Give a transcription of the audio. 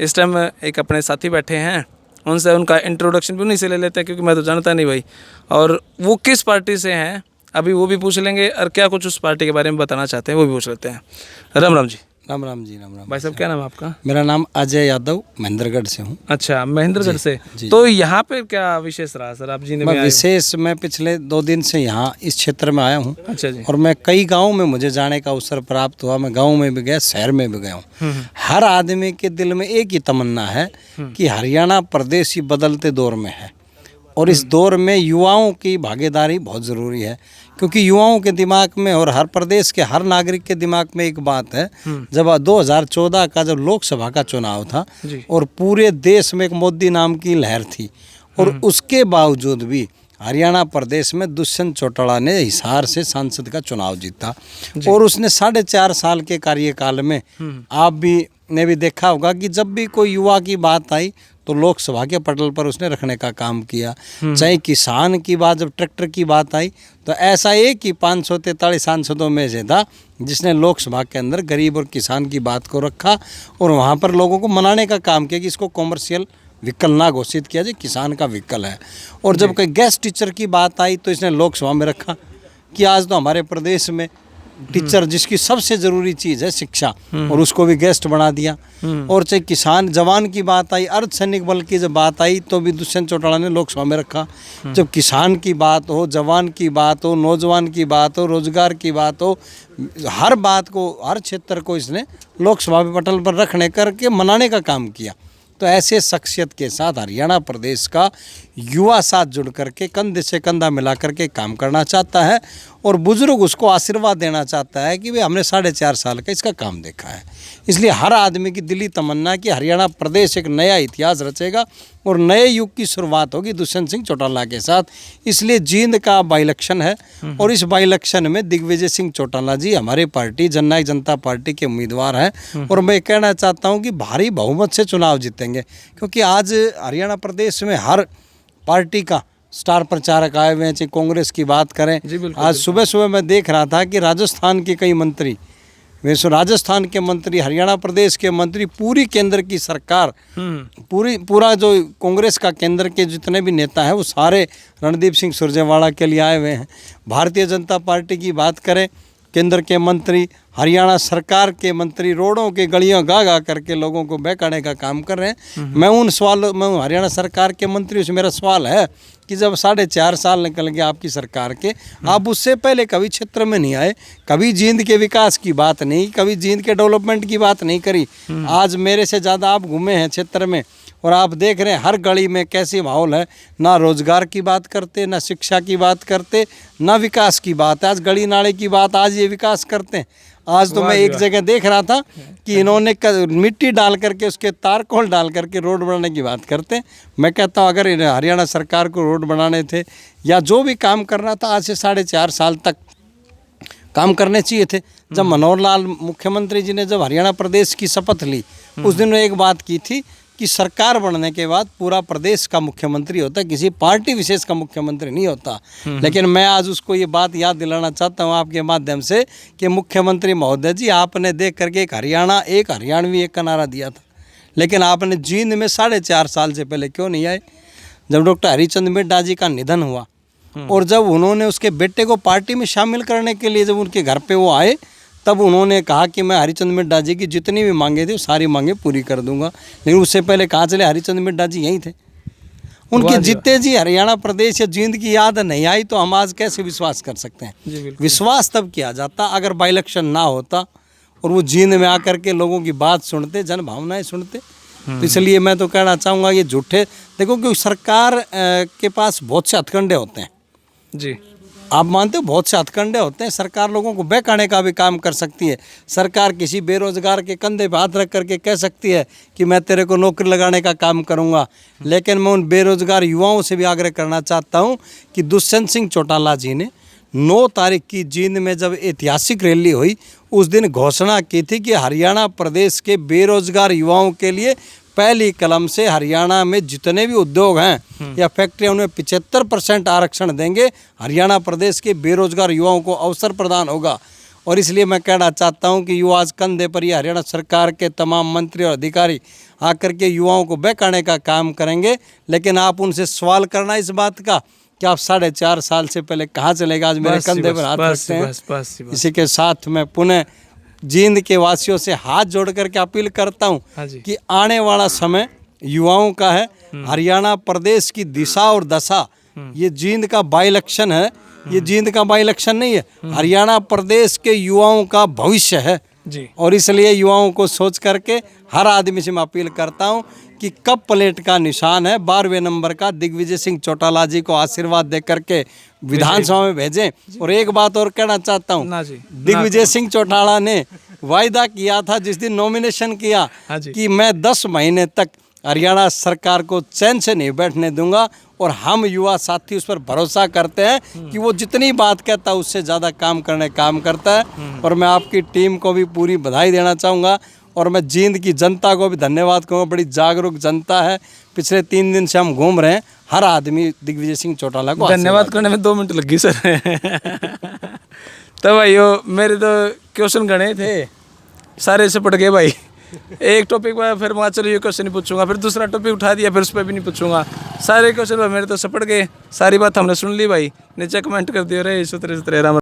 इस टाइम एक अपने साथी बैठे हैं, उनसे उनका इंट्रोडक्शन भी उन्हीं से ले लेते हैं, क्योंकि मैं तो जानता नहीं भाई। और वो किस पार्टी से हैं अभी वो भी पूछ लेंगे, और क्या कुछ उस पार्टी के बारे में बताना चाहते हैं वो भी पूछ लेते हैं। राम राम जी। राम राम जी। राम राम भाई साहब, क्या नाम है आपका? मेरा नाम अजय यादव, महेंद्रगढ़ से हूँ। अच्छा, महेंद्रगढ़ से। जी। तो यहाँ पे क्या विशेष रहा सर, आप जीने में आए हो? मैं पिछले 2 दिन से यहाँ इस क्षेत्र में आया हूँ। अच्छा जी। और मैं कई गाँव में मुझे जाने का अवसर प्राप्त हुआ। मैं गाँव में भी गया, शहर में भी गया हूँ। हर आदमी के दिल में एक ही तमन्ना है कि हरियाणा प्रदेश ही बदलते दौर में है, और इस दौर में युवाओं की भागीदारी बहुत ज़रूरी है। क्योंकि युवाओं के दिमाग में और हर प्रदेश के हर नागरिक के दिमाग में एक बात है, जब 2014 का जब लोकसभा का चुनाव था और पूरे देश में एक मोदी नाम की लहर थी, और उसके बावजूद भी हरियाणा प्रदेश में दुष्यंत चौटाला ने हिसार से सांसद का चुनाव जीता। और उसने 4.5 साल के कार्यकाल में आप भी ने भी देखा होगा कि जब भी कोई युवा की बात आई तो लोकसभा के पटल पर उसने रखने का काम किया। चाहे किसान की बात, जब ट्रैक्टर की बात आई तो ऐसा एक ही 543 सांसदों में से था जिसने लोकसभा के अंदर गरीब और किसान की बात को रखा और वहाँ पर लोगों को मनाने का काम किया कि इसको कॉमर्शियल व्हीकल ना घोषित किया जाए, किसान का व्हीकल है। और जब कोई गेस्ट टीचर की बात आई तो इसने लोकसभा में रखा कि आज तो हमारे प्रदेश में टीचर जिसकी सबसे ज़रूरी चीज़ है शिक्षा, और उसको भी गेस्ट बना दिया। और चाहे किसान जवान की बात आई, अर्धसैनिक बल की जब बात आई तो भी दुष्यंत चौटाला ने लोकसभा में रखा। जब किसान की बात हो, जवान की बात हो, नौजवान की बात हो, रोजगार की बात हो, हर बात को, हर क्षेत्र को इसने लोकसभा में पटल पर रखने करके मनाने का काम किया। तो ऐसे शख्सियत के साथ हरियाणा प्रदेश का युवा साथ जुड़ करके कंधे से कंधा मिला करके काम करना चाहता है, और बुजुर्ग उसको आशीर्वाद देना चाहता है कि भाई हमने 4.5 साल का इसका काम देखा है। इसलिए हर आदमी की दिली तमन्ना कि हरियाणा प्रदेश एक नया इतिहास रचेगा और नए युग की शुरुआत होगी दुष्यंत सिंह चौटाला के साथ। इसलिए जींद का बाई इलेक्शन है, और इस बाई इलेक्शन में दिग्विजय सिंह चौटाला जी हमारी पार्टी जननायक जनता पार्टी के उम्मीदवार हैं, और मैं कहना चाहता हूँ कि भारी बहुमत से चुनाव जीतेंगे। क्योंकि आज हरियाणा प्रदेश में हर पार्टी का स्टार प्रचारक आए हुए हैं। चाहे कांग्रेस की बात करें, आज सुबह सुबह मैं देख रहा था कि राजस्थान के कई मंत्री, वैसे राजस्थान के मंत्री, हरियाणा प्रदेश के मंत्री, पूरी केंद्र की सरकार, पूरा जो कांग्रेस का केंद्र के जितने भी नेता हैं वो सारे रणदीप सिंह सुरजेवाला के लिए आए हुए हैं। भारतीय जनता पार्टी की बात करें, केंद्र के मंत्री, हरियाणा सरकार के मंत्री रोडों के गलियों गा करके लोगों को बहकाने का काम कर रहे हैं। मैं हरियाणा सरकार के मंत्री से मेरा सवाल है कि जब 4.5 साल निकल गए आपकी सरकार के, आप उससे पहले कभी क्षेत्र में नहीं आए, कभी जींद के विकास की बात नहीं, कभी जींद के डेवलपमेंट की बात नहीं करी। आज मेरे से ज़्यादा आप घूमे हैं क्षेत्र में, और आप देख रहे हैं हर गली में कैसे माहौल है। ना रोजगार की बात करते, ना शिक्षा की बात करते, ना विकास की बात। आज गली नाले की बात, आज ये विकास करते हैं। आज तो मैं एक जगह देख रहा था कि इन्होंने मिट्टी डाल करके, उसके तारकोल डाल करके रोड बनाने की बात करते हैं। मैं कहता हूँ अगर हरियाणा सरकार को रोड बनाने थे या जो भी काम करना था, आज से 4.5 साल तक काम करने चाहिए थे। जब मनोहर लाल मुख्यमंत्री जी ने जब हरियाणा प्रदेश की शपथ ली, उस दिन एक बात की थी कि सरकार बनने के बाद पूरा प्रदेश का मुख्यमंत्री होता है, किसी पार्टी विशेष का मुख्यमंत्री नहीं होता। लेकिन मैं आज उसको ये बात याद दिलाना चाहता हूँ आपके माध्यम से कि मुख्यमंत्री महोदय जी, आपने देख करके एक हरियाणवी एक का नारा दिया था, लेकिन आपने जींद में 4.5 साल से पहले क्यों नहीं आए? जब डॉक्टर हरिचंद मिड्डा जी का निधन हुआ और जब उन्होंने उसके बेटे को पार्टी में शामिल करने के लिए जब उनके घर पे वो आए, तब उन्होंने कहा कि मैं हरिचंद मिड्डा जी की जितनी भी मांगे थी वो सारी मांगे पूरी कर दूंगा। लेकिन उससे पहले कहाँ चले? हरिचंद मिड्डा जी यहीं थे। उनके जीते जी हरियाणा प्रदेश या जींद की याद नहीं आई तो हम आज कैसे विश्वास कर सकते हैं? विश्वास तब किया जाता अगर बाई इलेक्शन ना होता और वो जींद में आकर के लोगों की बात सुनते, जन भावनाएं सुनते। तो इसलिए मैं तो कहना चाहूँगा ये झूठे, देखो कि सरकार के पास बहुत से हथकंडे होते हैं जी, आप मानते हो? बहुत से हथकंडे होते हैं। सरकार लोगों को बहकाने का भी काम कर सकती है। सरकार किसी बेरोजगार के कंधे पे हाथ रख करके कह सकती है कि मैं तेरे को नौकरी लगाने का काम करूंगा। लेकिन मैं उन बेरोजगार युवाओं से भी आग्रह करना चाहता हूं कि दुष्यंत सिंह चौटाला जी ने 9 तारीख की जींद में जब ऐतिहासिक रैली हुई, उस दिन घोषणा की थी कि हरियाणा प्रदेश के बेरोजगार युवाओं के लिए पहली कलम से हरियाणा में जितने भी उद्योग हैं या फैक्ट्रियां, उनमें 75% आरक्षण देंगे। हरियाणा प्रदेश के बेरोजगार युवाओं को अवसर प्रदान होगा। और इसलिए मैं कहना चाहता हूं कि युवा आज कंधे पर ये हरियाणा सरकार के तमाम मंत्री और अधिकारी आकर के युवाओं को बहकाने का काम करेंगे, लेकिन आप उनसे सवाल करना इस बात का कि आप 4.5 साल से पहले कहाँ चले गए, आज मेरे कंधे पर हाथ रखते हैं। इसी के साथ मैं पुनः जींद के वासियों से हाथ जोड़ करके अपील करता हूँ कि आने वाला समय युवाओं का है। हरियाणा प्रदेश की दिशा और दशा ये जींद का बाई इलेक्शन है, ये जींद का बाई इलेक्शन नहीं है, हरियाणा प्रदेश के युवाओं का भविष्य है जी। और इसलिए युवाओं को सोच करके हर आदमी से मैं अपील करता हूं कि कप प्लेट का निशान है 12वें नंबर का दिग्विजय सिंह चौटाला जी को आशीर्वाद दे करके विधानसभा में भेजें। और एक बात और कहना चाहता हूं, दिग्विजय सिंह चौटाला ने वायदा किया था जिस दिन नॉमिनेशन किया कि मैं 10 महीने तक हरियाणा सरकार को चैन से नहीं बैठने दूंगा, और हम युवा साथी उस पर भरोसा करते हैं कि वो जितनी बात कहता है उससे ज़्यादा काम करता है। और मैं आपकी टीम को भी पूरी बधाई देना चाहूँगा और मैं जींद की जनता को भी धन्यवाद कहूँगा, बड़ी जागरूक जनता है। पिछले 3 दिन से हम घूम रहे हैं, हर आदमी दिग्विजय सिंह चौटाला को धन्यवाद करने में 2 मिनट लगी सर। तो भाई मेरे तो क्वेश्चन गणे थे, सारे से पड़ गए भाई। एक टॉपिक पर फिर मैं चलो ये क्वेश्चन नहीं पूछूंगा, फिर दूसरा टॉपिक उठा दिया, फिर उस पर भी नहीं पूछूंगा। सारे क्वेश्चन मेरे तो सपट गए, सारी बात हमने सुन ली भाई। नीचे कमेंट कर दियो रे सुतरे सुतरे राम।